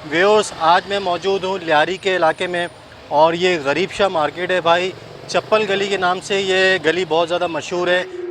Viewers, आज मैं मौजूद हूँ लियारी के इलाके में और ये गरीब शाह मार्केट है भाई। चप्पल गली के नाम से ये गली बहुत ज़्यादा मशहूर है।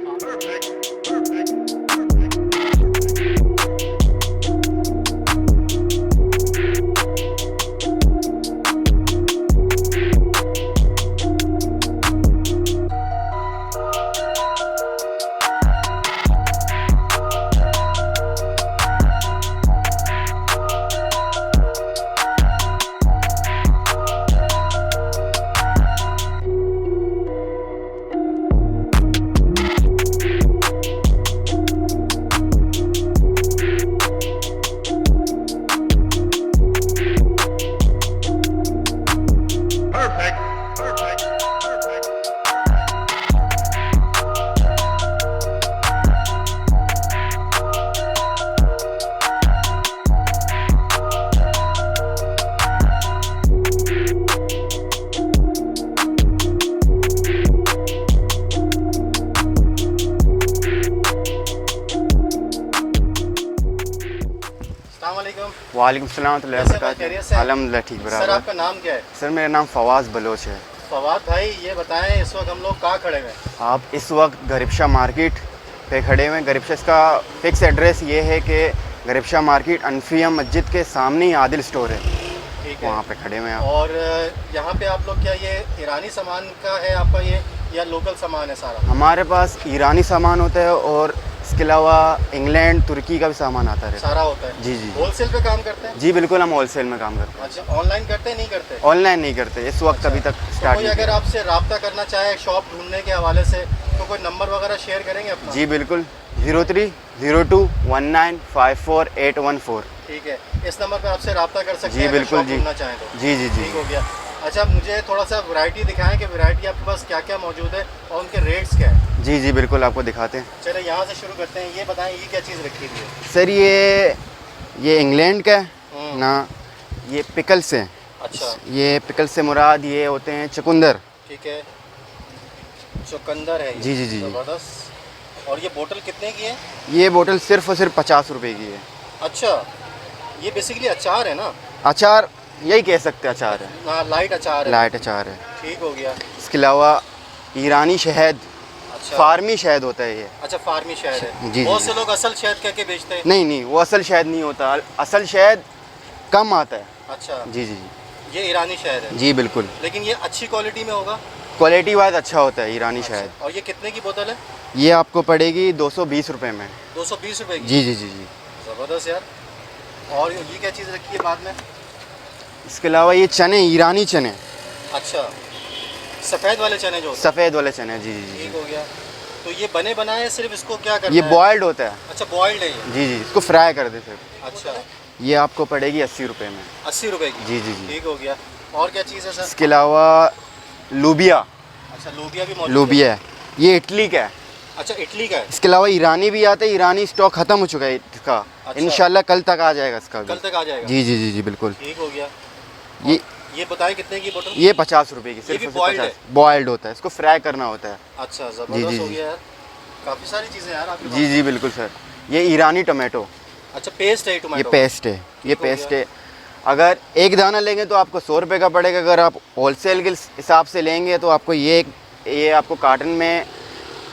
वालेकुम सलाम तो अल्हम्दुलिल्लाह ठीक सर, बराबर। आपका नाम क्या है? सर मेरा नाम फवाज़ बलोच है। फवाद भाई, ये बताएं इस वक्त हम लोग कहाँ खड़े हुए हैं? आप इस वक्त गरीब शाह मार्केट पे खड़े हुए हैं। गरीब शाह इसका फिक्स एड्रेस ये है कि गरीब शाह मार्केट अनफिया मस्जिद के सामने ही आदिल स्टोर है, ठीक है। वहाँ पे खड़े हुए हैं आप। और यहाँ पे आप लोग क्या ये ईरानी सामान का है आपका ये, या लोकल सामान है सारा? हमारे पास ईरानी सामान होता है और इसके अलावा इंग्लैंड तुर्की का भी सामान आता है। सारा होता है? जी जी होलसेल पे काम करते हैं? जी बिल्कुल, हम होलसेल में काम करते हैं। अच्छा, ऑनलाइन करते हैं नहीं करते? ऑनलाइन नहीं करते इस वक्त, अभी तक तो स्टार्ट कोई नहीं अगर किया। आपसे रब्ता करना चाहे शॉप ढूंढने के हवाले से, तो कोई नंबर वगैरह शेयर करेंगे अपना? जी बिल्कुल, 03021954 ठीक है, इस नंबर पे आपसे रब्ता कर सकते जी हैं अगर बिल्कुल शॉप जी। ढूंढना चाहें तो। जी जी जी ठीक हो गया। अच्छा, मुझे थोड़ा सा वैरायटी दिखाएं कि वैरायटी आपके पास क्या क्या मौजूद है और उनके रेट्स क्या है। जी जी बिल्कुल, आपको दिखाते हैं। चलो यहाँ से शुरू करते हैं। ये बताएं, ये क्या चीज़ रखी हुई है? सर ये इंग्लैंड का है ना, ये पिकल्स हैं। अच्छा, ये पिकल से मुराद ये होते हैं चुकंदर। ठीक है, चुकंदर है ये। जी जी जी जी। ज़बरदस्त। और ये बोतल कितने की है? ये बोतल सिर्फ और सिर्फ 50 रुपए की है। अच्छा, ये बेसिकली अचार है ना? अचार यही कह सकते हैं, अचार है, हाँ, लाइट अचार है। लाइट अचार है। ठीक हो गया। इसके अलावा ईरानी शहद, अच्छा, फार्मी शहद होता है ये। अच्छा, फार्मी शहद है। जी, बहुत जी। से लोग असल शहद कह के बेचते हैं। नहीं नहीं, वो असल शहद नहीं होता, असल शहद कम आता है। अच्छा, जी जी जी ये ईरानी शहद है, जी बिल्कुल। लेकिन ये अच्छी क्वालिटी में होगा। क्वालिटी वाइज अच्छा होता है ईरानी शहद। और ये कितने की बोतल है? ये आपको पड़ेगी 220 रुपए में। 220 रुपए की? जी जी जी जी। ज़बरदस्त यार। और ये क्या चीज़ रखी है बाद में? इसके अलावा ये चने, ईरानी चने, अच्छा, सफ़ेद वाले चने जो होते सफ़ेद वाले चने। जी जी हैं। जी। ठीक हो गया। तो ये बने बनाए हैं, सिर्फ इसको क्या करना ये है? बॉयल्ड होता है। अच्छा, बॉइल्ड है ये? जी जी, इसको फ्राई कर दे सर। अच्छा, ये आपको पड़ेगी 80 रुपए में। 80 रुपए की? जी जी जी। ठीक हो गया। और क्या चीज़ है सर? इसके अलावा लूबिया, अच्छा, लोबिया भी मौजूद है? लूबिया है, ये इटली का है। अच्छा, इटली का है? इसके अलावा ईरानी भी आता है, ईरानी स्टॉक ख़त्म हो चुका है इसका। अच्छा। इंशाल्लाह कल तक आ जाएगा इसका भी। कल तक आ जाएगा? जी जी जी जी बिल्कुल। ठीक हो गया। ये बताएं कितने की बोतल? ये 50 रुपए की, ये सिर्फ भी और सिर्फ बॉइल्ड 50। बॉयल्ड होता है, इसको फ्राई करना होता है। अच्छा, जी, ज़बरदस्त जी, हो जी। गया यार। काफ़ी सारी चीज़ें यार आपके जी पास। जी बिल्कुल सर। ये ईरानी टमाटो, अच्छा, पेस्ट है ये टोमेटो? पेस्ट है, ये ठीक हो पेस्ट गया। है। अगर एक दाना लेंगे तो आपको 100 रुपये का पड़ेगा। अगर आप होलसेल के हिसाब से लेंगे तो आपको ये आपको कार्टन में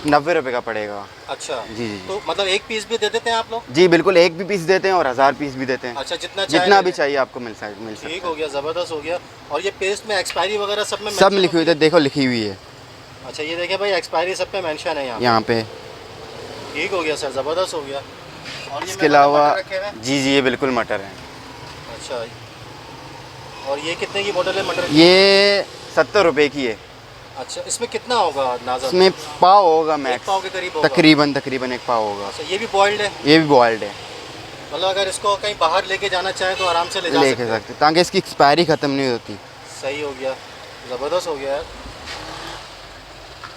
90 रुपये का पड़ेगा। अच्छा, जी जी तो मतलब एक पीस भी दे देते हैं आप लोग? जी बिल्कुल, एक भी पीस देते हैं और 1000 पीस भी देते हैं। अच्छा, जितना जितना ले भी लें। चाहिए आपको मिल सकता ठीक है। हो गया, ज़बरदस्त हो गया। और ये पेस्ट में एक्सपायरी वगैरह सब में सब mention लिखी हुई होती है, देखो लिखी हुई है अच्छा, ये देखें भाई, एक्सपायरी सब पे मेंशन है यहाँ यहाँ पे। पे। ठीक हो गया सर, ज़बरदस्त हो गया। और ये इसके अलावा मटर रखे हुए हैं? जी जी, ये बिल्कुल मटर है। अच्छा, और ये कितने की बोतल है मटर की? ये 70 रुपये की है। अच्छा, इसमें कितना होगा अंदाज़ा? इसमें पाव होगा एक मैक्स, पाव के करीब होगा? तकरीबन एक पाव होगा। अच्छा, ये भी बॉइल्ड है? ये भी बॉयल्ड है, मतलब अगर इसको कहीं बाहर लेके जाना चाहे तो आराम से ले जा लेके सकते हैं? सकते, ताकि इसकी एक्सपायरी ख़त्म नहीं होती। सही हो गया, ज़बरदस्त हो गया यार।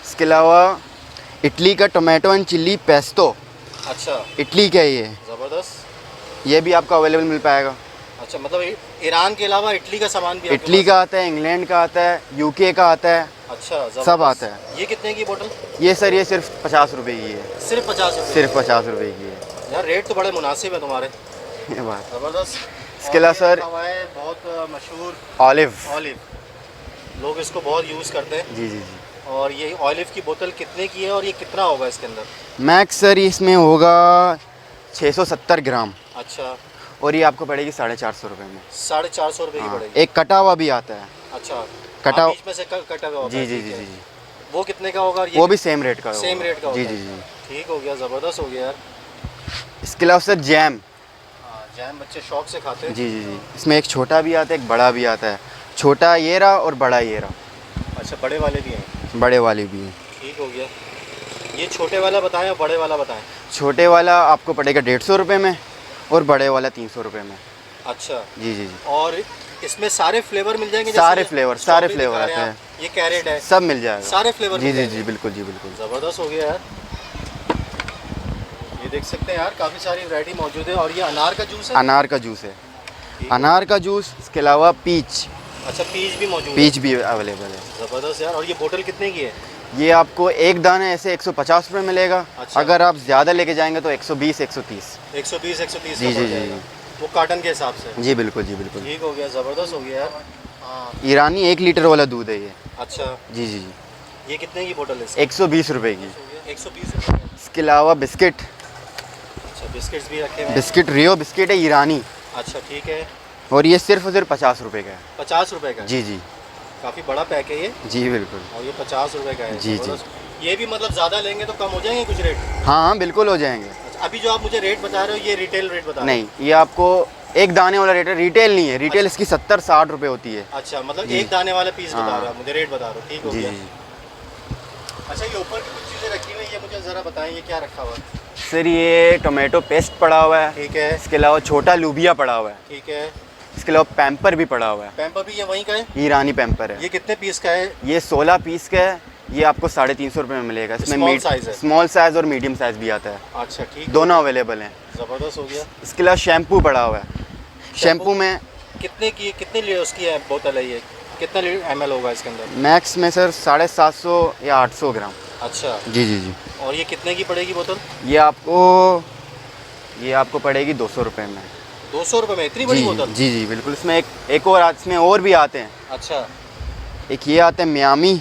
इसके अलावा इटली का टोमेटो एंड चिल्ली पेस्टो, अच्छा, इटली का ये ज़बरदस्त। ये भी आपको अवेलेबल मिल पाएगा। अच्छा, मतलब ईरान के अलावा इटली का सामान भी आपके इटली पास का आता है, इंग्लैंड का आता है, यूके का आता है, है? अच्छा, ज़बरदस्त। सब आता है। ये कितने की बोतल? ये सर ये सिर्फ 50 रुपये की है। सिर्फ 50 रुपये? सिर्फ 50 रुपये की है। यार रेट तो बड़े मुनासिब है तुम्हारे। ये बात। ज़बरदस्त। इसके अलावा सर हवा है बहुत मशहूर ऑलिव। ऑलिव, लोग इसको बहुत यूज़ करते हैं। जी जी जी। और ये ऑलिव की बोतल कितने की है और ये कितना होगा इसके अंदर? मैक्स सर इसमें होगा 670 ग्राम, अच्छा, और ये आपको पड़ेगी 450 रुपये में। 450 रुपये की हाँ, पड़ेगी। एक कटा हुआ भी आता है। अच्छा, कटा बीच में से कटा हुआ होता जी है, जी ठीक जी है। जी जी। वो कितने का होगा? और ये वो भी सेम रेट का होगा। सेम रेट का होगा। जी जी जी। ठीक हो गया, ज़बरदस्त हो गया यार। इसके अलावा सर जैम। हाँ, जैम बच्चे शौक से खाते हैं। जी जी जी। इसमें एक छोटा भी आता है, एक बड़ा भी आता है। छोटा ये रहा और बड़ा ये रहा। अच्छा, बड़े वाले भी हैं? बड़े वाले भी हैं। ठीक हो गया। ये छोटे वाला बताएं और बड़े वाला बताएं। छोटे वाला आपको पड़ेगा 150 रुपये में, और बड़े वाला 300 रुपये में। अच्छा, जी जी जी। और इसमें सारे फ्लेवर मिल जाएंगे? सारे जैसे फ्लेवर स्ट्रॉबेरी फ्लेवर दिखा आते रहे हैं। आप, ये कैरेट है, सब मिल जाएगा। सारे फ्लेवर जी मिल जी जाएंगे। जी बिल्कुल जी बिल्कुल। ज़बरदस्त हो गया यार। ये देख सकते हैं यार, काफ़ी सारी वैरायटी मौजूद है। और ये अनार का जूस है? अनार का जूस है। ठीक है। अनार का जूस, इसके अलावा पीच। अच्छा, पीच भी मौजूद है? पीच भी अवेलेबल है। ज़बरदस्त यार। और ये बोतल कितने की है? ये आपको एक दाना ऐसे 150 रुपये मिलेगा। अच्छा। अगर आप ज़्यादा लेके जाएंगे तो 120 130। 120 130 जी का जी पड़ जी जाएगा। वो कार्टन के हिसाब से? जी बिल्कुल जी बिल्कुल। ठीक हो गया, ज़बरदस्त हो गया यार। हाँ, ईरानी 1 लीटर वाला दूध है ये। अच्छा, जी जी जी। ये कितने की बोतल है? 120 रुपये की। 120 रुपये। इसके अलावा बिस्किट। अच्छा, बिस्किट्स भी रखे हुए हैं? बिस्किट रियो बिस्किट है ईरानी, अच्छा, ठीक है। और ये सिर्फ और सिर्फ 50 रुपये का है। 50 रुपये का? जी जी काफ़ी बड़ा पैक है ये। जी बिल्कुल। और ये 50 रुपये का है? जी, जी। ज़बरदस्त। ये भी मतलब ज़्यादा लेंगे तो कम हो जाएंगे कुछ रेट? हाँ हाँ बिल्कुल हो जाएंगे। अच्छा, अभी जो आप मुझे रेट बता रहे हो ये रिटेल रेट बता रहे हो? नहीं, ये आपको एक दाने वाला रेट है, रिटेल नहीं है। रिटेल इसकी 70-60 रुपये होती है। अच्छा, मतलब जी। एक दाने वाला पीस बता हाँ। रहे हो आप, मुझे रेट बता रहे हो। ठीक हो जी गया। जी। अच्छा, ये ऊपर की कुछ चीज़ें रखी हुई हैं, ये मुझे ज़रा बताएं, ये क्या रखा हुआ है? सर ये टोमेटो पेस्ट पड़ा हुआ है। ठीक है, इसके अलावा छोटा लूबिया पड़ा हुआ है। ठीक है। इसके अलावा पैम्पर भी पड़ा हुआ है। पैम्पर भी ये वहीं का है? ईरानी पैम्पर है। ये कितने पीस का है? ये 16 पीस का है। ये आपको 350 रुपये में मिलेगा। इसमें Small size है? स्मॉल साइज़ और मीडियम साइज़ भी आता है। अच्छा, ठीक है। दोनों अवेलेबल हैं। ज़बरदस्त हो गया। इसके अलावा शैम्पू पड़ा हुआ है। शैम्पू में कितने की, कितने लीटर उसकी है बोतल है ये? कितना ml होगा इसके अंदर? मैक्स में सर 750 या 800 ग्राम। अच्छा, जी जी जी। और ये कितने की पड़ेगी बोतल? ये आपको पड़ेगी 200 रुपये में। 200 रुपये में इतनी बड़ी जी बोतल? जी जी बिल्कुल। इसमें एक और इसमें और भी आते हैं। अच्छा, एक ये आते हैं मियामी,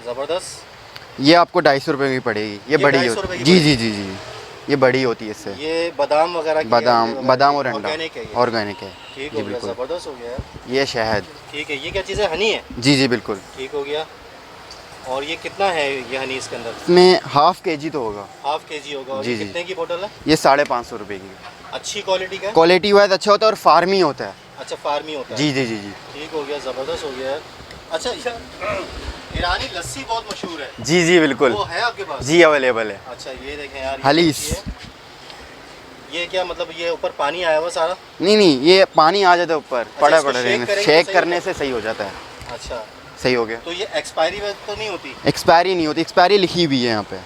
ज़बरदस्त। ये आपको 250 रुपये की पड़ेगी। ये बड़ी 250 होती रुपए की जी पड़ेगी? जी जी जी। ये बड़ी होती है इससे। ये बादाम वगैरह की? बादाम और अंडा ऑर्गेनिक है ये? ऑर्गेनिक है। ठीक जी हो गया, बिल्कुल। ज़बरदस्त हो गया यार। ये शहद। ठीक है, ये क्या चीज़ है? हनी है? जी जी बिल्कुल। ठीक हो गया। और ये कितना है ये हनी इसके अंदर? इसमें ½ kg तो होगा। ½ kg होगा। और जी, ये जी। कितने की बोतल है? ये 550 रुपये की। अच्छी क्वालिटी का है? क्वालिटी वाइज अच्छा होता है और फार्मी होता है। अच्छा, फार्मी होता है? जी जी जी जी। ठीक हो गया, ज़बरदस्त हो गया यार। अच्छा, ईरानी लस्सी बहुत मशहूर है, जी जी बिल्कुल। वो है आपके पास? जी अवेलेबल है। अच्छा, ये देखें यार, ये हलीस। लस्सी है। ये क्या मतलब, ये ऊपर पानी आया हुआ सारा? नहीं नहीं, ये पानी आ जाता है ऊपर, पड़ा इसको पड़ा shake रहेंगे। करेंगे तो शेक सही करने होता से सही हो जाता है। अच्छा, सही हो गया। तो ये एक्सपायरी वक्त तो नहीं होती? एक्सपायरी नहीं होती, एक्सपायरी लिखी हुई है यहाँ पे।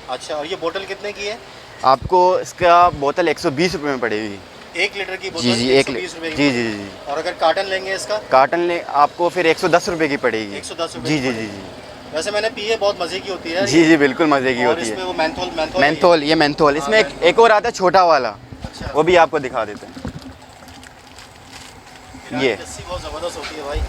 अच्छा, और ये बोतल कितने की है? आपको इसका बोतल 120 रुपये में पड़ेगी। 1 लीटर की बोतल? जी जी, 120 रुपये की जी बोतल। जी जी। और अगर कार्टन लेंगे इसका? कार्टन ले आपको फिर 110 रुपये की पड़ेगी। 110 रुपये जी की जी पड़ेगी। जी जी। वैसे मैंने पी है, बहुत मज़े की होती है यार जी ये। जी बिल्कुल मज़े की और होती इसमें है। वो मेंथोल मेंथोल, ये मेंथोल। इसमें हाँ, एक और आता है छोटा वाला, अच्छा, वो भी आपको दिखा देते हैं। ईरानी ये लस्सी बहुत ज़बरदस्त होती है भाई।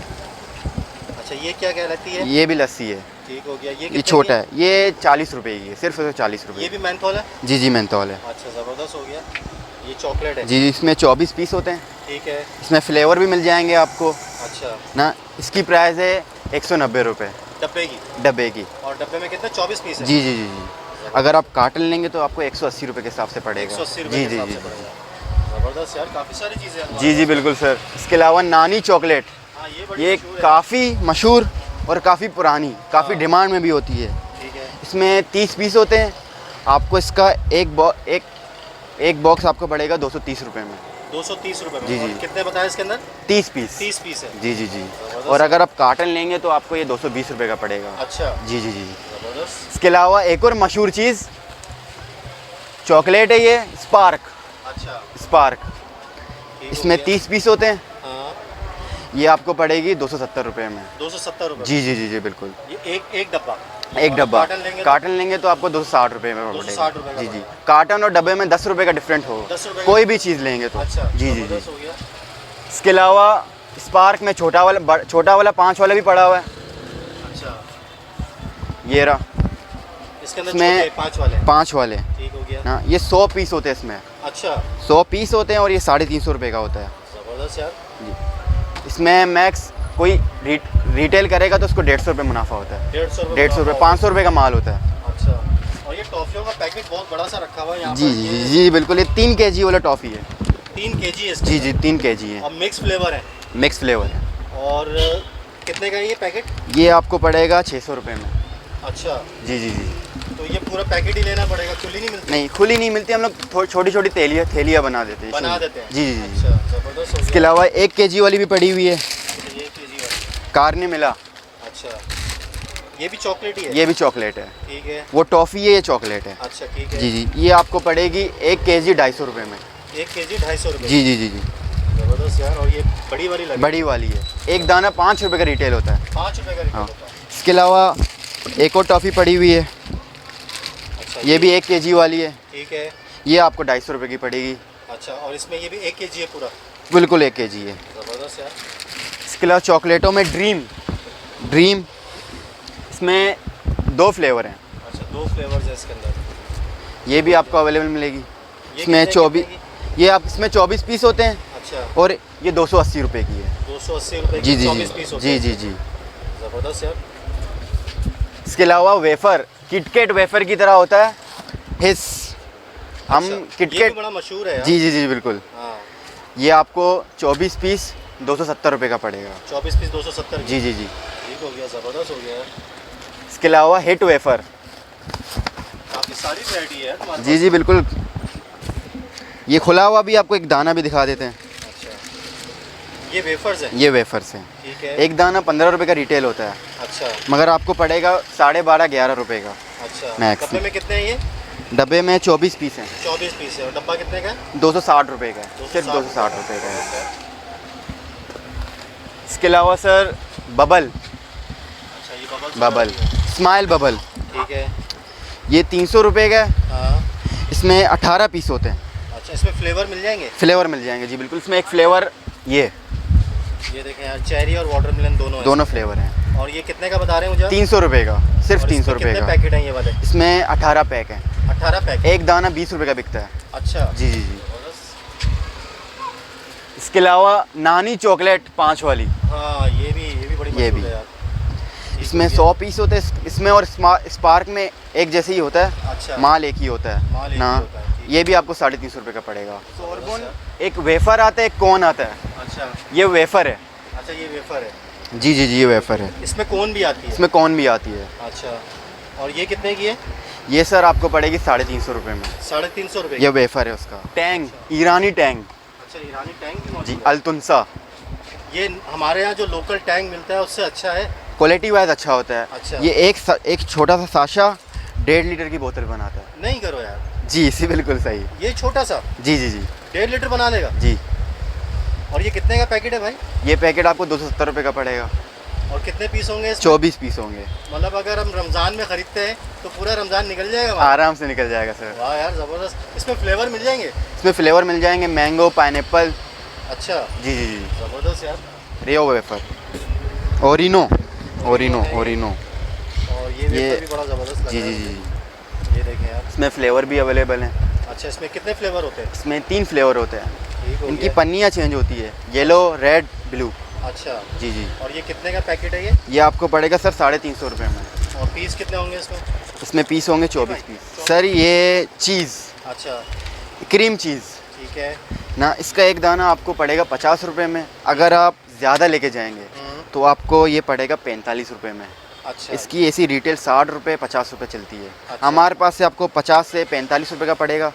अच्छा, ये क्या कहलाती है? ये भी लस्सी है। ठीक हो गया। ये ये कितने छोटा की है, ये 40 रुपये की है, सिर्फ 40 ये रुपये। भी मेंथोल है? जी जी मेंथोल है। अच्छा, ज़बरदस्त हो गया। ये चॉकलेट है? जी, इसमें 24 पीस होते हैं। ठीक है। इसमें फ्लेवर भी मिल जाएंगे आपको अच्छा, ना। इसकी प्राइस है 190 रुपये डब्बे की? डब्बे की। और डब्बे में कितने? 24 पीस है? जी जी जी जी। अगर आप कार्टन लेंगे तो आपको 180 रुपये के हिसाब से पड़ेगा। 180 जी रुपये के जी हिसाब जी से पड़ेगा। ज़बरदस्त यार, काफ़ी सारी चीज़ें हैं। जी जी बिल्कुल सर। इसके अलावा नानी चॉकलेट, हाँ, ये बड़ी ये मशहूर है। काफ़ी मशहूर और काफ़ी पुरानी, काफ़ी हाँ। डिमांड में भी होती है। ठीक है। इसमें 30 पीस होते हैं। आपको इसका एक बॉक्स आपको पड़ेगा 230 रुपये में। 230 रुपये में? जी, और जी। कितने बताया इसके अंदर? 30 पीस। 30 पीस है? जी जी जी। ज़बरदस्त। और अगर आप कार्टन लेंगे तो आपको ये 220 रुपये का पड़ेगा। अच्छा, जी जी जी। ज़बरदस्त। इसके अलावा एक और मशहूर चीज़ चॉकलेट है, ये स्पार्क। अच्छा, स्पार्क, ठीक हो इसमें गया। 30 पीस होते हैं। हाँ, ये आपको पड़ेगी 270 रुपये में। 270 रुपये? जी जी जी जी बिल्कुल। ये एक डब्बा? एक और डब्बा। कार्टन लेंगे तो आपको 260 रुपये में 260 रुपये पड़ेगा। का जी जी। कार्टन और डब्बे में 10 रुपये का डिफरेंट होगा। 10 रुपये कोई भी चीज़ लेंगे तो। अच्छा, जी जी जी। ज़बरदस्त हो गया। इसके अलावा स्पार्क में छोटा वाला 5 वाला भी पड़ा हुआ है। अच्छा, ये रहा, इसके अंदर इसमें छोटे 5 वाले हैं। 5 वाले। ठीक हो गया। हाँ, ये 100 पीस होते हैं इसमें। अच्छा, 100 पीस होते हैं और ये 350 रुपये का होता है। ज़बरदस्त यार। जी, इसमें मैक्स कोई रिटेल करेगा तो उसको 150 रुपये मुनाफा होता है। 150 रुपये, 500 रुपये का माल होता है। अच्छा, और ये टॉफियों का पैकेट बहुत बड़ा सा रखा हुआ है यहाँ जी पर। जी ये जी बिल्कुल, ये 3 kg वाला टॉफ़ी है। 3 kg है इसके जी जी, अंदर। 3 kg है। और मिक्स फ्लेवर है। मिक्स फ्लेवर है। और कितने का है ये पैकेट? ये आपको पड़ेगा 600 रुपये में। अच्छा, जी जी जी। तो ये पूरा पैकेट ही लेना पड़ेगा, खुली नहीं मिलती? नहीं, खुली नहीं मिलती, हम लोग छोटी छोटी थैलियाँ बना देते हैं। बना देते हैं। जी जी जी। अच्छा, ज़बरदस्त हो इसके गया। अलावा 1 kg वाली भी पड़ी हुई है, ये kg वाली। कार्ने मिला। अच्छा, ये भी चॉकलेट ही है? ये भी चॉकलेट है। ठीक है। वो टॉफ़ी है, ये चॉकलेट है। अच्छा, ठीक है। जी जी, ये आपको पड़ेगी 1 kg 250 रुपये में। 1 kg 250 रुपये। जी जी जी जी। ज़बरदस्त यार। और ये बड़ी वाली लगी? बड़ी वाली है, एक दाना 5 रुपये का रिटेल होता है। 5 रुपये का रिटेल हाँ। होता है। इसके अलावा एक और टॉफ़ी पड़ी हुई है, अच्छा, ये भी 1 kg वाली है। ठीक है। ये आपको 250 रुपये की पड़ेगी। अच्छा, और इसमें ये भी 1 kg है पूरा? बिल्कुल 1 kg है। ज़बरदस्त यार। इसके अलावा चॉकलेटों में ड्रीम, इसमें 2 फ्लेवर हैं। अच्छा, 2 फ्लेवर्स है इसके अंदर। ये भी आपको अवेलेबल मिलेगी। ये इसमें कितने 24, की? ये आप इसमें 24 पीस होते हैं अच्छा, और ये 280 रुपये की है। 280 रुपये जी की जी 24 जी पीस होते जी हैं। जी जी। ज़बरदस्त यार। इसके अलावा वेफ़र, किटकैट वेफ़र की तरह होता है, हिस। हम अच्छा, ये भी किटकैट, बड़ा मशहूर है यार। जी जी जी बिल्कुल। हाँ, ये आपको 24 पीस 270 रुपये का पड़ेगा। 24 पीस 270 की। जी जी जी। ठीक हो गया, ज़बरदस्त हो गया यार। इसके अलावा हिट वेफ़र। काफ़ी सारी वैरायटी है तुम्हारे जी जी बिल्कुल। ये खुला हुआ भी आपको एक दाना भी दिखा देते हैं। पास। अच्छा, ये वेफर्स हैं? ये वेफ़र्स हैं। ठीक है। एक दाना 15 रुपये का रिटेल होता है, अच्छा, मगर आपको पड़ेगा 12.5-11 रुपये का। अच्छा। मैक्स। डब्बे में कितने हैं ये? डब्बे में 24 पीस हैं, 24 पीस है। और डब्बा कितने का है? 260 रुपये का है, सिर्फ 260 रुपये का है। इसके अलावा सर बबल, अच्छा, ये बबल स्माइल बबल, ठीक है। ये 300 रुपये का है। हाँ, इसमें 18 पीस होते हैं। अच्छा, इसमें फ्लेवर मिल जाएंगे? फ्लेवर मिल जाएंगे जी बिल्कुल। इसमें एक फ्लेवर ये देखें यार, चेरी और वाटरमेलन दोनों हैं। दोनों फ्लेवर हैं। और ये कितने का बता रहे हैं मुझे? 300 रुपये का, सिर्फ और 300 इसमें रुपये कितने का। पैकेट हैं ये वाले? इसमें 18 पैक हैं, 18 पैकेट। एक दाना 20 रुपये का बिकता है। अच्छा, जी जी जी। ज़बरदस्त। इसके अलावा नानी चॉकलेट 5 वाली, हाँ, ये भी बड़ी ये मशहूर भी। है यार। ठीक इसमें हो गया। 100 पीस होते हैं इसमें, और स्पार्क में एक जैसे ही होता है, अच्छा, माल एक ही होता है माल एक ना। ही होता है, ठीक। ये भी आपको 350 रुपये का पड़ेगा। सोरबुन। एक वेफ़र आता है, एक कोन आता है। अच्छा, ये वेफ़र है। अच्छा, ये वेफर है। जी जी जी, ये वेफ़र है। इसमें कोन भी आती है? इसमें कोन भी आती है। अच्छा, और ये कितने की है? ये सर आपको पड़ेगी 350 रुपये में। 350 रुपये ये वेफ़र है उसका। टैंग, ईरानी टैंग। अच्छा, ईरानी टैंक भी मौजूद जी, है? अल्तुनसा। ये हमारे यहाँ जो लोकल टैंक मिलता है उससे अच्छा है? क्वालिटी वाइज अच्छा होता है। अच्छा। ये एक छोटा सा साशा 1.5 लीटर की बोतल बनाता है। नहीं करो यार, जी, इसी बिल्कुल सही। ये छोटा सा जी जी जी 1.5 लीटर बना देगा? जी। और ये कितने का पैकेट है भाई? ये पैकेट आपको 270 रुपये का पड़ेगा। और कितने पीस होंगे इसमें? 24 पीस होंगे। मतलब अगर हम रमज़ान में ख़रीदते हैं तो पूरा रमज़ान निकल जाएगा हमारा? आराम से निकल जाएगा सर। वाह यार, ज़बरदस्त। इसमें फ्लेवर मिल जाएंगे? इसमें फ्लेवर मिल जाएंगे, मैंगो, पाइनएप्पल। अच्छा, जी जी जी। ज़बरदस्त यार। रियो वेफर, ओरिनो। और ये वेफर भी बड़ा ज़बरदस्त लग जी रहा जी है। जी। ये देखें यार। इसमें फ्लेवर भी अवेलेबल हैं। अच्छा, इसमें कितने फ्लेवर होते हैं? इसमें 3 फ्लेवर होते हैं। ठीक हो इनकी गया। पन्नियाँ चेंज होती है, येलो, रेड, ब्लू। अच्छा, जी जी। और ये कितने का पैकेट है ये? ये आपको पड़ेगा सर 350 रुपये में। और पीस कितने होंगे इसमें? इसमें पीस होंगे 24 पीस। सर ये चीज़, अच्छा, क्रीम चीज़ ठीक है। ना, इसका एक दाना आपको पड़ेगा 50 रुपये में। अगर आप ज़्यादा लेके जाएंगे तो आपको ये पड़ेगा 45 रुपये में। अच्छा, इसकी ऐसी रिटेल 60 रुपये 50 रुपये चलती है। अच्छा। हमारे पास से आपको 50 से 45 रुपये का पड़ेगा,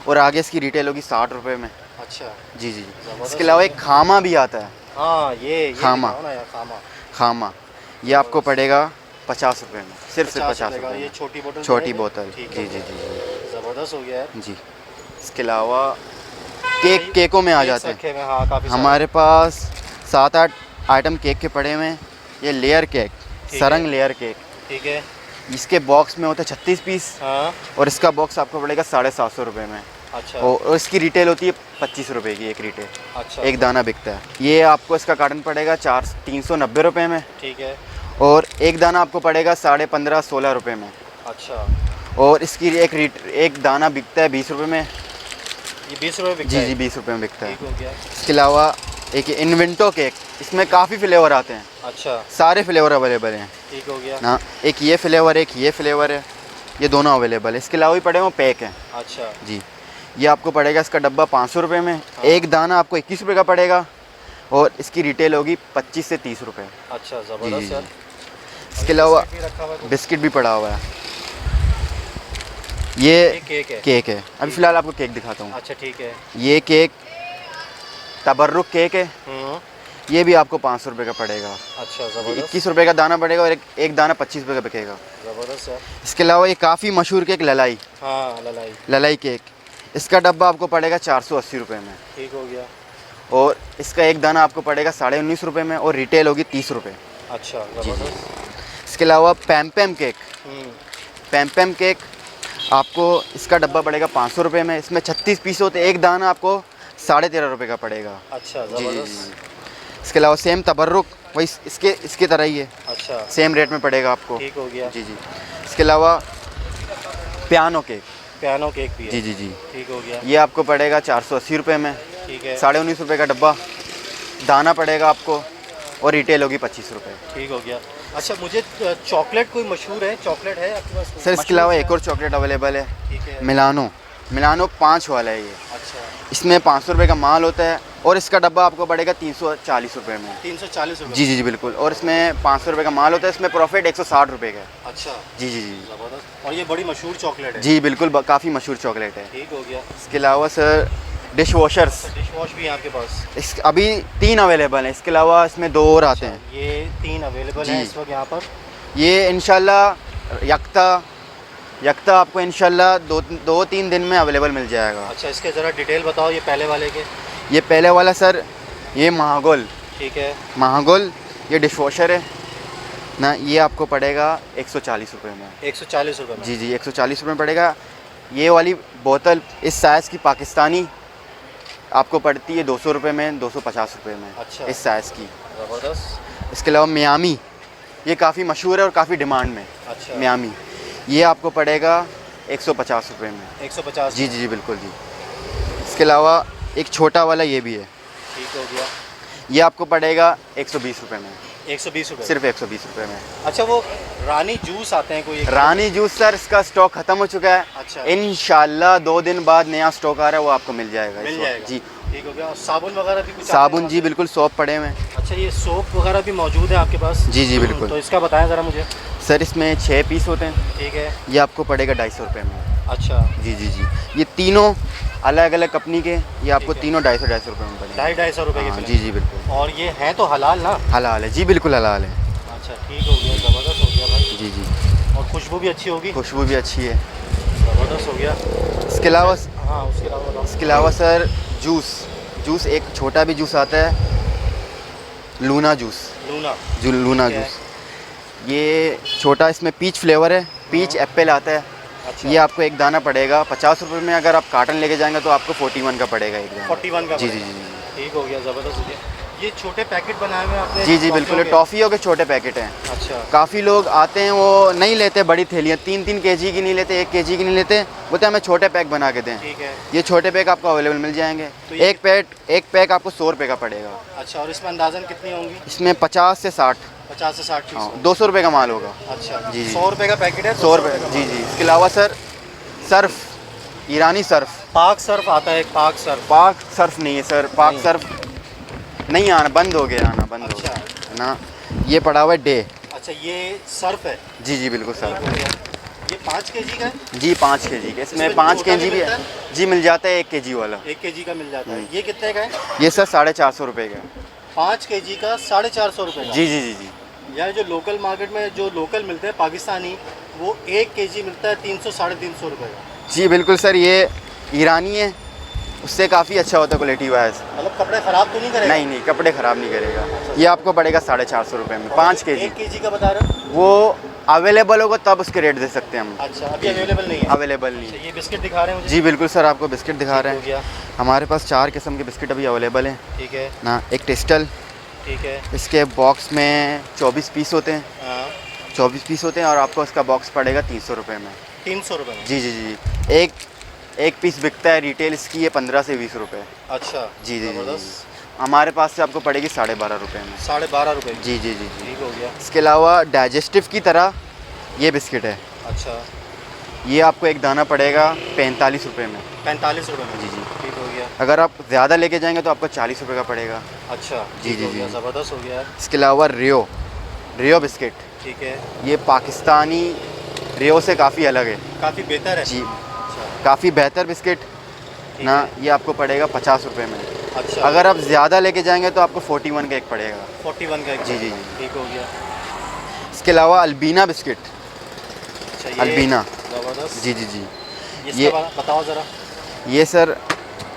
और आगे इसकी रिटेल होगी 60 रुपये में। अच्छा। जी जी। ज़बरदस्त इसके अलावा एक खामा भी आता है, हाँ, ये खामा। दिखाओ ना यार, खामा। खामा। ये आपको पड़ेगा 50 रुपये में, सिर्फ 50 रुपए का। रुपये ये में। छोटी बोतल? छोटी है? बोतल। ठीक जी है। जी जी जी ज़बरदस्त हो गया यार। जी। इसके अलावा केकों में आ केक्स जाते हैं रखे हुए हैं, हाँ, काफ़ी सारे। हमारे पास 7-8 आइटम केक के पड़े हुए हैं। ये लेयर केक, ठीक सरंग है। लेयर केक, ठीक है। इसके बॉक्स में होता है 36 पीस, हाँ, और इसका बॉक्स आपको पड़ेगा 750 रुपये में। अच्छा। और इसकी रिटेल होती है 25 रुपये की एक रिटेल, अच्छा। एक दाना बिकता है। ये आपको इसका कार्टन पड़ेगा 390 रुपये में, ठीक है। और एक दाना आपको पड़ेगा 15.5-16 रुपये में। अच्छा। और इसकी एक दाना बिकता है 20 रुपये में। ये 20 रुपये बिकता जी है? जी 20 रुपये में बिकता है। ठीक हो गया। इसके अलावा एक इन्वेंटो केक, इसमें काफ़ी फ्लेवर आते हैं, अच्छा। सारे फ्लेवर अवेलेबल हैं ठीक हो गया। ना। एक ये फ्लेवर है, एक ये फ्लेवर है, ये दोनों अवेलेबल है। इसके अलावा भी पड़े हुए पैक हैं। अच्छा। जी, ये आपको पड़ेगा इसका डब्बा 500 रुपये में। एक दाना आपको 21 रुपये का पड़ेगा, और इसकी रिटेल होगी 25 से 30 रुपये। अच्छा, जी ज़बरदस्त जी। यार। इसके अलावा बिस्किट भी रखा हुआ है कुछ? बिस्किट भी पड़ा हुआ है। ये केक है? केक है। अभी फ़िलहाल आपको केक दिखाता हूँ। अच्छा, ठीक है। ये केक तबर्रुक केक है। हम्म। ये भी आपको 500 रुपये का पड़ेगा। अच्छा, ज़बरदस्त। 21 रुपये का दाना पड़ेगा, और एक दाना 25 रुपये का बिकेगा। ज़बरदस्त यार। इसके अलावा ये काफ़ी मशहूर केक ललाई, हाँ, ललाई। ललाई केक, इसका डब्बा आपको पड़ेगा 480 रुपये में। ठीक हो गया। और इसका एक दाना आपको पड़ेगा 19.5 रुपये में, और रिटेल होगी 30 रुपये। अच्छा, जी। ज़बरदस्त। इसके अलावा पैम केक, हम्म। पैम केक आपको इसका डब्बा पड़ेगा 500 रुपये में। इसमें 36 पीस होते हैं, एक दाना आपको 13.5 रुपये का पड़ेगा। अच्छा, जी जी ज़बरदस्त। जी। इसके अलावा सेम तबर्रुक वही इसके तरह ही है, अच्छा। सेम रेट में पड़ेगा आपको। ठीक हो गया। जी जी। इसके अलावा पियानो केक, पियानो केक भी है? जी जी जी, ठीक हो गया। ये आपको पड़ेगा 480 रुपये में। ठीक है। 19.5 रुपये का डब्बा, दाना पड़ेगा आपको, और रिटेल होगी 25 रुपये। ठीक हो गया। अच्छा, मुझे चॉकलेट कोई मशहूर है, चॉकलेट है आपके पास? सर इसके अलावा एक और चॉकलेट अवेलेबल है, ठीक है। मिलानो 5 वाला है ये। अच्छा। इसमें 500 रुपये का माल होता है, और इसका डब्बा आपको पड़ेगा 340 रुपये में। 340 रुपये? जी जी जी बिल्कुल। और इसमें 500 रुपये का माल होता है, इसमें प्रॉफिट 160 रुपये का है। अच्छा। जी जी जी ज़बरदस्त। और ये बड़ी मशहूर चॉकलेट है? जी बिल्कुल, काफ़ी मशहूर चॉकलेट है। ठीक हो गया। इसके अलावा sir dish washers, dish wash भी है आपके पास? इस अभी 3 अवेलेबल हैं। इसके अलावा इसमें 2 और आते हैं। ये 3 अवेलेबल जी। हैं इस वक्त यहाँ पर? ये इंशाल्लाह यक्ता आपको इंशाल्लाह 2-3 दिन में अवेलेबल मिल जाएगा। अच्छा, इसके ज़रा डिटेल बताओ ये पहले वाले के। ये पहले वाला सर, ये महागोल, ठीक है। महागोल ये डिश वॉशर है ना। ये आपको पड़ेगा 140 रुपये में। 140 रुपये में? जी जी 140 रुपये में पड़ेगा। ये वाली बोतल इस साइज़ की पाकिस्तानी आपको पड़ती है 200 रुपये में, 250 रुपये में। अच्छा। इस साइज़ की। ज़बरदस्त। इसके अलावा मियामी, ये काफ़ी मशहूर है और काफ़ी डिमांड में। अच्छा। मियामी, ये आपको पड़ेगा 150 रुपये में। 150? जी जी जी बिल्कुल जी। इसके अलावा एक छोटा वाला ये भी है, ठीक हो गया। ये आपको पड़ेगा 120 रुपये में। 120 रुपये? सिर्फ 120 रुपये में। अच्छा, वो रानी जूस आते हैं कोई? रानी जूस सर इसका स्टॉक ख़त्म हो चुका है। अच्छा। इंशाल्लाह 2 दिन बाद नया स्टॉक आ रहा है, वो आपको मिल जाएगा। मिल इस वक्त। जाएगा? जी। ठीक हो गया। और साबुन वगैरह भी कुछ? साबुन जी बिल्कुल, सोप पड़े हुए हैं। अच्छा, ये सोप वगैरह भी मौजूद है आपके पास? जी जी बिल्कुल। तो इसका बताएं ज़रा मुझे। सर इसमें 6 पीस होते हैं। ठीक है। ये आपको पड़ेगा 250 रुपये में। अच्छा। जी जी जी। ये तीनों अलग अलग कंपनी के, ये आपको ठीक है। तीनों 250 रुपये में पड़ेंगे। 250 रुपये के हाँ, प्लेट? जी जी बिल्कुल। और ये है तो हलाल ना? हलाल है जी, बिल्कुल हलाल है। अच्छा, ठीक हो गया। ज़बरदस्त हो गया भाई। जी जी। और खुशबू भी अच्छी होगी? खुशबू भी अच्छी है। ज़बरदस्त हो गया। इसके अलावा हाँ, उसके अलावा बताओ। इसके अलावा सर जूस एक छोटा भी जूस आता है, लूना जूस। लूना ठीक है। जूस, ये छोटा, इसमें पीच फ्लेवर है, पीच एप्पल आता है। अच्छा। ये आपको एक दाना पड़ेगा 50 रुपये में। अगर आप कार्टन लेके जाएंगे तो आपको 41 का पड़ेगा एक दाना। 41 का? जी जी पड़ेगा। जी ठीक हो गया, ज़बरदस्त हो गया। ये छोटे पैकेट बनाए हुए हैं आपने? जी जी बिल्कुल, टॉफ़ियों टॉफ़ियों के छोटे पैकेट हैं। के? अच्छा। काफ़ी लोग आते हैं, वो नहीं लेते बड़ी थैलियाँ, 3-3 केजी की नहीं लेते, 1 केजी की नहीं लेते, बोलते हमें छोटे पैक बना के दें। ठीक है। ये छोटे पैक आपको अवेलेबल मिल जाएंगे। तो ये- एक पैक आपको 100 रुपये का पड़ेगा। अच्छा, और इसमें अंदाज़न कितनी होंगी? इसमें 50 से 60, 50 से 60 पीस? हाँ 200 रुपये का माल होगा। अच्छा। जी, जी। 100 रुपये का पैकेट है? 100 रुपये, जी जी। इसके अलावा सर सर्फ, ईरानी सर्फ, पाक सर्फ आता है? पाक सर्फ? पाक सर्फ नहीं है सर, पाक नहीं। सर्फ नहीं आना, बंद हो गया आना, बंद हो अच्छा। गया ना। ये पड़ा हुआ है डे। अच्छा, ये सर्फ है? जी जी बिल्कुल ठीक सर। हो गया। ये 5 केजी का है? जी 5 केजी के, इसमें इसमें 5 छोटा केजी भी भी है। मिलता जी मिल जाता है 1 केजी वाला। 1 केजी का मिल जाता है। ये कितने का है? ये सर 450 रुपये का। 5 केजी का 450 रुपये का? जी जी जी जी। यार जो लोकल मार्केट में जो लोकल मिलते हैं पाकिस्तानी, वो 1 केजी मिलता है 300 साढ़े 300 रुपये का। जी बिल्कुल सर, ये ईरानी है उससे काफ़ी अच्छा होता है क्वालिटी वाइज। मतलब कपड़े ख़राब तो नहीं करेगा? नहीं नहीं, कपड़े ख़राब नहीं करेगा। ये आपको पड़ेगा 450 रुपये में 5 केजी। 1 केजी का बता रहे हो? वो अवेलेबल होगा तब उसके रेट दे सकते हैं हम। अच्छा, अभी अवेलेबल नहीं है? अवेलेबल नहीं अच्छा, है। ये बिस्किट दिखा रहे हैं मुझे? जी बिल्कुल सर, आपको बिस्किट दिखा रहे हो हैं। गया। हमारे पास 4 किस्म के बिस्किट अभी अवेलेबल हैं ठीक है, ना। एक टेस्टल, ठीक है। इसके बॉक्स में 24 पीस होते हैं। हाँ, 24 पीस होते हैं और आपको इसका बॉक्स पड़ेगा 300 रुपये में। 300 रुपये में? जी जी जी। एक पीस बिकता है रिटेल इसकी है 15 से 20 रुपये। अच्छा, जी जी जी। ज़बरदस्त। हमारे पास से आपको पड़ेगी 12.5 रुपये में। 12.5 रुपये? जी जी जी जी। ठीक हो गया। इसके अलावा डाइजेस्टिव की तरह ये बिस्किट है। अच्छा, ये आपको एक दाना पड़ेगा 45 रुपये में। 45 रुपये में? जी जी। ठीक हो गया। अगर आप ज़्यादा लेके जाएंगे तो आपको 40 रुपये का पड़ेगा। अच्छा, जी, ठीक जी, हो गया, जी। ज़बरदस्त हो गया। इसके अलावा रियो बिस्किट, ठीक है, ये पाकिस्तानी रियो से काफ़ी अलग है। काफ़ी बेहतर है। जी, अच्छा, काफ़ी बेहतर बिस्किट ठीक ना। है। ये आपको पड़ेगा 50 रुपये में। अच्छा, अगर आप ज़्यादा लेके जाएंगे तो आपको 41 का एक पड़ेगा। 41 का एक? जी, जी, जी। ठीक हो गया। इसके अलावा अल्बीना बिस्किट, अच्छा, ये अल्बीना। ज़बरदस्त। जी जी जी। इसका ये बताओ ज़रा। ये सर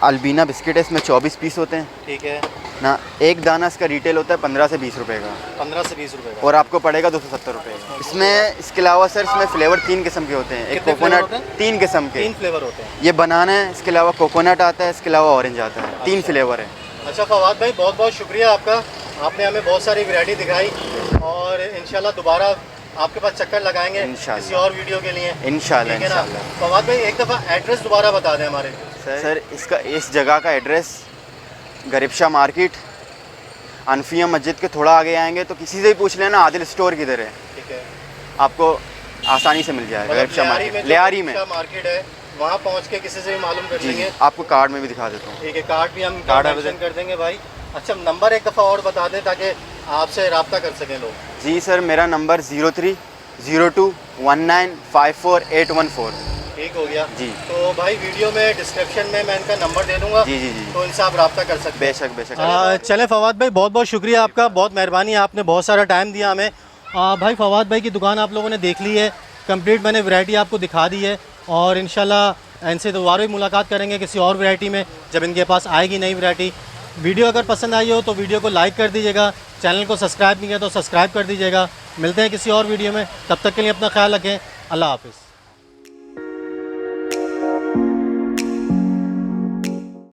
अल्बीना बिस्किट है, इसमें 24 पीस होते हैं ठीक है, ना। एक दाना इसका रिटेल होता है 15 से 20 रुपये का 15 से 20 रुपये का। और आपको पड़ेगा 270 रुपये का। इसमें इसके अलावा सर इसमें फ्लेवर 3 किस्म के होते हैं। एक कितने फ्लेवर कोकोनट, होते हैं? 3 किस्म के। 3 फ्लेवर होते हैं? ये बनाना है, इसके अलावा कोकोनट आता है, इसके अलावा ऑरेंज आता है। 3 फ्लेवर है। अच्छा फवाद भाई, बहुत बहुत शुक्रिया आपका। आपने हमें बहुत सारी वैरायटी दिखाई और इंशाल्लाह दोबारा आपके पास चक्कर लगाएंगे इंशाल्लाह। किसी और वीडियो के लिए। इंशाल्लाह ठीक है ना? इंशाल्लाह। फवाद भाई, एक दफ़ा एड्रेस दोबारा बता दें हमारे। सर इसका इस जगह का एड्रेस गरीब शाह मार्केट, अनफिया मस्जिद के थोड़ा आगे आएंगे तो किसी से भी पूछ लेना आदिल स्टोर किधर है, ठीक है, आपको आसानी से मिल जाएगा। गरीब शाह मार्केट, लियारी में मार्केट है, वहाँ पहुँच के किसी से भी मालूम कर जी। लेंगे। आपको कार्ड में भी दिखा देता हूँ। ठीक है, कार्ड भी हम कार्ड मेंशन कर देंगे भाई। अच्छा, नंबर एक दफ़ा और बता दें ताकि आपसे रब्ता कर सकें लोग। जी सर, मेरा नंबर 03021954 ठीक हो गया जी। तो भाई वीडियो में डिस्क्रिप्शन में मैं इनका नंबर दे दूंगा। जी जी जी। तो इनसे आप रब्ता कर सकते हैं। बेशक बेशक। चले फवाद भाई, बहुत बहुत शुक्रिया आपका, बहुत मेहरबानी, आपने बहुत सारा टाइम दिया हमें। भाई फवाद भाई की दुकान आप लोगों ने देख ली है कंप्लीट, मैंने वैरायटी आपको दिखा दी है और इंशाल्लाह इनसे दोबारा भी मुलाकात करेंगे किसी और वैरायटी में जब इनके पास आएगी नई वैरायटी। वीडियो अगर पसंद आई हो तो वीडियो को लाइक कर दीजिएगा, चैनल को सब्सक्राइब नहीं किया तो सब्सक्राइब कर दीजिएगा। मिलते हैं किसी और वीडियो में, तब तक के लिए अपना ख्याल रखें। अल्लाह हाफ़िज़।